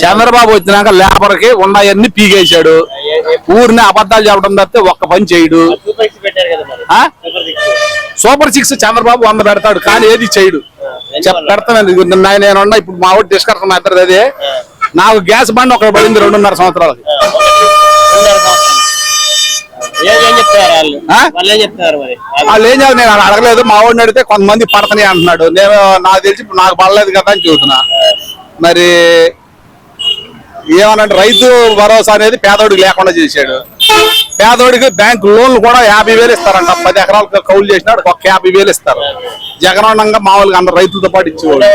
చంద్రబాబు వచ్చినాక లేబర్ కి ఉన్నాయన్ని పీకేశాడు. ఊరిని అబద్ధాలు చెప్పడం తప్పితే ఒక్క పని చేయడు. సూపర్ 6 చంద్రబాబు 100 పెడతాడు కానీ ఏది చేయడు. పెడతానండి నేనున్నా ఇప్పుడు మా ఊరు డిస్కషన్ అవుతుంది. అదే నాకు గ్యాస్ బండి ఒకటి పడింది 2.5 సంవత్సరాలకి. వాళ్ళు ఏం చేయాలి నేను అడగలేదు. మా ఊడిని అడిగితే కొంతమంది పడతాయి అంటున్నాడు. నేను నాకు తెలిసి నాకు పడలేదు కదా అని చూస్తున్నా. మరి ఏమనంటే రైతు భరోసా అనేది పేదోడికి లేకుండా చేశాడు. పేదోడికి బ్యాంక్ లోన్లు కూడా 50,000 ఇస్తారంట. 10 ఎకరాలకు కౌలు చేసినాడు ఒక 50,000 ఇస్తారు. జగనన్నంగా మామూలుగా అందరు రైతులతో పాటు ఇచ్చేవాడు.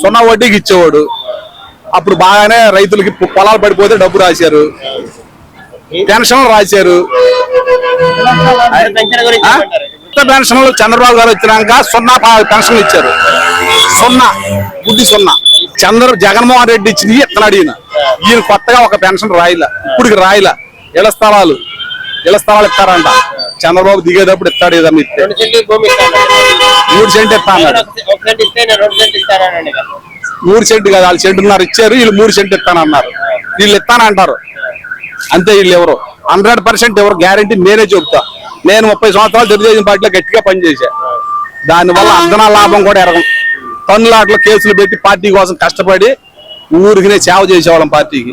0 వడ్డీకి ఇచ్చేవాడు. అప్పుడు బాగానే రైతులకి పొలాలు పడిపోతే డబ్బు రాశారు, పెన్షన్లు రాశారు. పెన్షన్లు చంద్రబాబు గారు వచ్చినాక 0 పెన్షన్లు ఇచ్చారు. 0 గుడ్డి 0. జగన్మోహన్ రెడ్డి ఇచ్చింది ఇత్తనాడు ఈయన కొత్తగా ఒక పెన్షన్ రాయిలా. ఇప్పటికి రాయిలా. ఇళ్ల స్థలాలు ఇస్తారంట. చంద్రబాబు దిగేటప్పుడు ఇస్తాడు. ఏదన్నా ఇస్తే 3 సెంట్ ఇస్తా అన్నాడు. 3 సెంట్ కదా, వాళ్ళు 1.5 సెంట్ ఇచ్చారు. వీళ్ళు 3 సెంట్ ఇస్తానన్నారు. వీళ్ళు ఇస్తానంటారు అంతే. వీళ్ళు ఎవరు 100% ఎవరు గ్యారంటీ నేనే చెబుతా. నేను 30 సంవత్సరాలు తెలుగుదేశం పార్టీలో గట్టిగా పనిచేశా. దానివల్ల అదనా లాభం కూడా ఎరగం. టన్నులాట్లో కేసులు పెట్టి పార్టీ కోసం కష్టపడి ఊరికి సేవ చేసేవాళ్ళం పార్టీకి.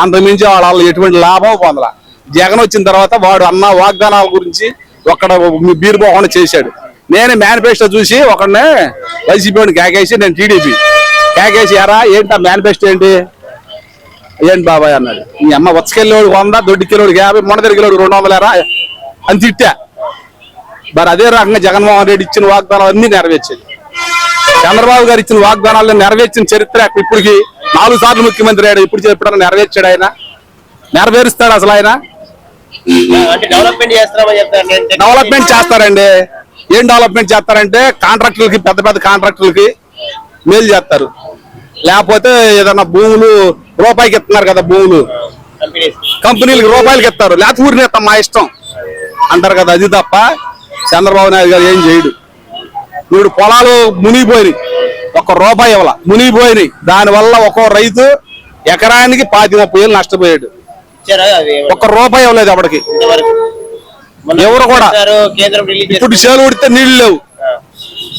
అంతకుమించి వాళ్ళ ఎటువంటి లాభం పొందల. జగన్ వచ్చిన తర్వాత వాడు అన్న వాగ్దానాల గురించి ఒక్కడ బీరుపోకుండా చేశాడు. నేను మేనిఫెస్టో చూసి ఒకడినే వైసీపీ కేకేసి నేను టీడీపీ కేకేసి ఎరా ఏంటి మేనిఫెస్టో ఏంటి బాబాయ్ అన్నాడు. ఈ అమ్మ వచ్చకెళ్ళోడు 100, దొడ్డికెళ్ళోడు 50, మొండదరికెళ్ళోడు 200 ఎరా అని తిట్టా. మరి అదే రకంగా జగన్మోహన్ రెడ్డి ఇచ్చిన వాగ్దానాలు అన్ని నెరవేర్చేది. చంద్రబాబు గారు ఇచ్చిన వాగ్దానాలను నెరవేర్చిన చరిత్ర ఇప్పటికి 4 సార్లు ముఖ్యమంత్రి అయ్యాడు. ఇప్పుడు ఎప్పుడన్నా నెరవేర్చాడు ఆయన? నెరవేరుస్తాడు అసలు ఆయన? డెవలప్మెంట్ చేస్తారండి. ఏం డెవలప్మెంట్ చేస్తారంటే కాంట్రాక్టర్లకి, పెద్ద పెద్ద కాంట్రాక్టర్లకి మేలు చేస్తారు. లేకపోతే ఏదన్నా భూములు రూపాయికి ఇస్తున్నారు కదా, భూములు కంపెనీలకు రూపాయలకి ఇస్తారు. లేకపోతే ఊరిని ఇస్తాం మా ఇష్టం అంటారు కదా. అది తప్ప చంద్రబాబు నాయుడు గారు ఏం చేయడు. ఇప్పుడు పొలాలు మునిగిపోయినాయి, ₹1 ఇవ్వాల మునిగిపోయినాయి. దానివల్ల ఒక్కో రైతు ఎకరానికి 25-30 వేలు నష్టపోయాడు. ₹1 ఇవ్వలేదు అప్పటికి ఎవరు కూడా. ఇప్పుడు చేలు ఉడితే నీళ్లు లేవు.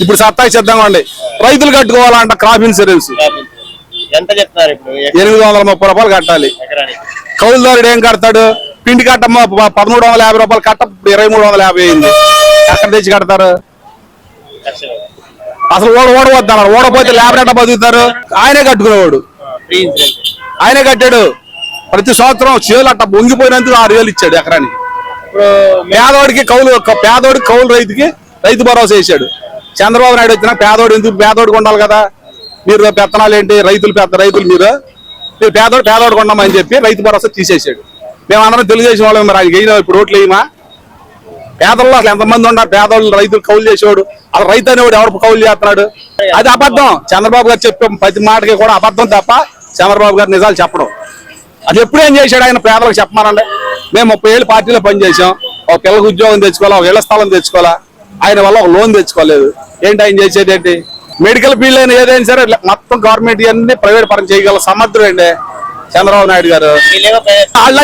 ఇప్పుడు సత్తాకి సిద్ధంగా ఉండే రైతులు కట్టుకోవాలంట క్రాప్ ఇన్సూరెన్స్. 830 రూపాయలు కట్టాలి. కౌలుదారుడు ఏం కడతాడు? పిండి కట్టమ్మ 1350 రూపాయలు కట్ట, 2350 అయింది. ఎక్కడ తెచ్చి కడతారు? అసలు ఓడవద్దన్నారు. ఓడపోతే లేబర్ ఎట్లా బతుకుతారు? ఆయనే కట్టుకునేవాడు. ఆయనే కట్టాడు. ప్రతి సంవత్సరం చేలు అట్ట పొంగిపోయినందుకు 6,000 ఇచ్చాడు ఎకరానికి. పేదోడికి కౌలు రైతుకి రైతు భరోసా వేసాడు. చంద్రబాబు నాయుడు వచ్చినా పేదోడికి ఉండాలి కదా. మీరు పెత్తనాలు ఏంటి? రైతులు మీరు పేదోడు కొండమని చెప్పి రైతు భరోసా తీసేసాడు. మేమందరం తెలుగుదేశం వాళ్ళం. మరి ఆయన అయినా ఇప్పుడు ఓట్లు వేయమా? పేదల్లో అసలు ఎంతమంది ఉన్నారు? పేదోళ్ళు రైతులు కౌలు చేసేవాడు. అసలు రైతు అనేవాడు ఎవరు కౌలు చేస్తున్నాడు? అది అబద్ధం. చంద్రబాబు గారు చెప్పే ప్రతి మాటకి కూడా అబద్ధం తప్ప చంద్రబాబు గారు నిజాలు చెప్పడం. అది ఎప్పుడు ఏం చేశాడు ఆయన పేదలకు చెప్పమానండి. మేము 30 ఏళ్ళు పార్టీలో పనిచేసాం. ఒక పిల్లలకు ఉద్యోగం తెచ్చుకోవాలా, ఒక ఇళ్ల స్థలం తెచ్చుకోవాలా. ఆయన వల్ల ఒక లోన్ తెచ్చుకోలేదు. ఏంటి ఆయన చేసేది? ఏంటి మెడికల్ ఫీల్డ్ అయినా ఏదైనా సరే మొత్తం గవర్నమెంట్ అన్ని ప్రైవేట్ పరం చేయగల సమర్థుడు అండి చంద్రబాబు నాయుడు గారు.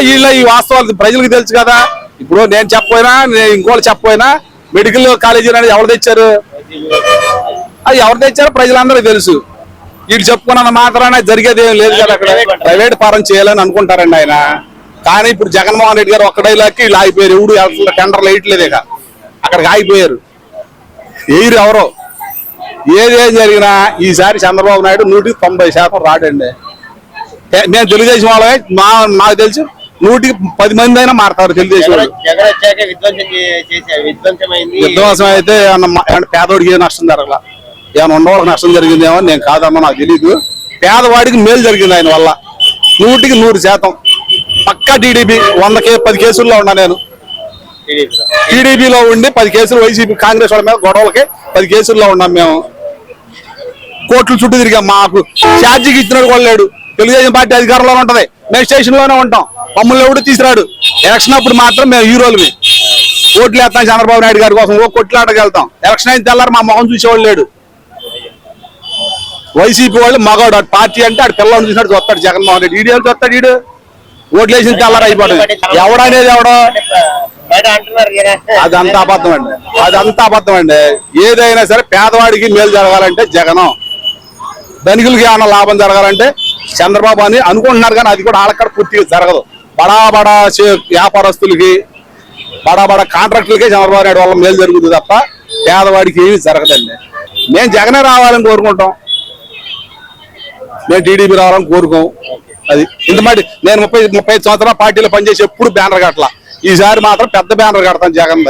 వీళ్ళ ఈ వాస్తవాలు ప్రజలకు తెలుసు కదా. ఇప్పుడు నేను చెప్పపోయినా, ఇంకోళ్ళు చెప్పపోయినా మెడికల్ కాలేజీ అనేది ఎవరు తెచ్చారు? అది ఎవరు తెచ్చారో ప్రజలందరికీ తెలుసు. వీళ్ళు చెప్పుకున్న మాత్రాన జరిగేది ఏం లేదు కదా. అక్కడ ప్రైవేట్ పరం చేయాలని అనుకుంటారండి ఆయన. కానీ ఇప్పుడు జగన్మోహన్ రెడ్డి గారు ఒక్కడైలాకి వీళ్ళు ఆగిపోయారు. ఎవడు టెండర్లు వేయట్లేదు. ఇక అక్కడికి ఆగిపోయారు. ఎవరో ఏదేం జరిగినా ఈసారి చంద్రబాబు నాయుడు 190% రాడండి. నేను తెలుగుదేశం వాళ్ళే. నాకు తెలుసు 110 మంది అయినా మారుతారు తెలుగుదేశం వాళ్ళు. విధ్వంసం అయితే పేదవాడికి ఏ నష్టం జరగల. ఏమైనా ఉండవాళ్ళకి నష్టం జరిగిందేమో నేను కాదమ్మా, నాకు తెలీదు. పేదవాడికి మేలు జరిగింది ఆయన వల్ల 100% పక్కా. టీడీపీ 10 కేసుల్లో ఉన్నా. నేను టీడీపీలో ఉండి 10 కేసులు, వైసీపీ కాంగ్రెస్ వాళ్ళ మీద గొడవలకి 10 కేసుల్లో ఉన్నాం. మేము కోర్టులు చుట్టూ తిరిగాం. మాకు ఛార్జీకి ఇచ్చినాడు కూడా లేడు. తెలుగుదేశం పార్టీ అధికారంలో ఉంటది, మేము స్టేషన్ లోనే ఉంటాం. మమ్మల్ని ఎవడు తీసుకురాడు. ఎలక్షన్ అప్పుడు మాత్రం మేము హీరోలమే. ఓట్లు వేస్తాం చంద్రబాబు నాయుడు గారి కోసం. కొట్లాటకి వెళ్తాం. ఎలక్షన్ అయిన తెల్లారు మా మొహం చూసేవాళ్ళు లేడు. వైసీపీ వాళ్ళు మగవాడు అటు పార్టీ అంటే ఆడు పిల్లలు చూసినట్టు చూస్తాడు జగన్మోహన్ రెడ్డి. ఈడు చూస్తాడు, ఈడు ఓట్లు వేసిన తెల్లారు అయిపోతుంది. ఎవడనేది ఎవడో అదంతా అబద్ధం అండి, అదంతా అబద్ధం అండి. ఏదైనా సరే పేదవాడికి మేలు జరగాలంటే జగనం, ధనికులకి ఏమైనా లాభం జరగాలంటే చంద్రబాబు అని అనుకుంటున్నారు. కానీ అది కూడా వాళ్ళక్కడ పూర్తిగా జరగదు. బడా బడా వ్యాపారస్తులకి, బడా బడా కాంట్రాక్టులకే చంద్రబాబు నాయుడు వల్ల మేలు జరుగుతుంది తప్ప పేదవాడికి ఏమి జరగదండి. మేము జగనే రావాలని కోరుకుంటాం, మేము టీడీపీ రావాలని కోరుకోం. అది ఇంత మాట. నేను 35 సంవత్సరాల పార్టీలో పనిచేసి ఎప్పుడు బ్యానర్ కట్టలా. ఈసారి మాత్రం పెద్ద బ్యానర్ కడతాను జగన్.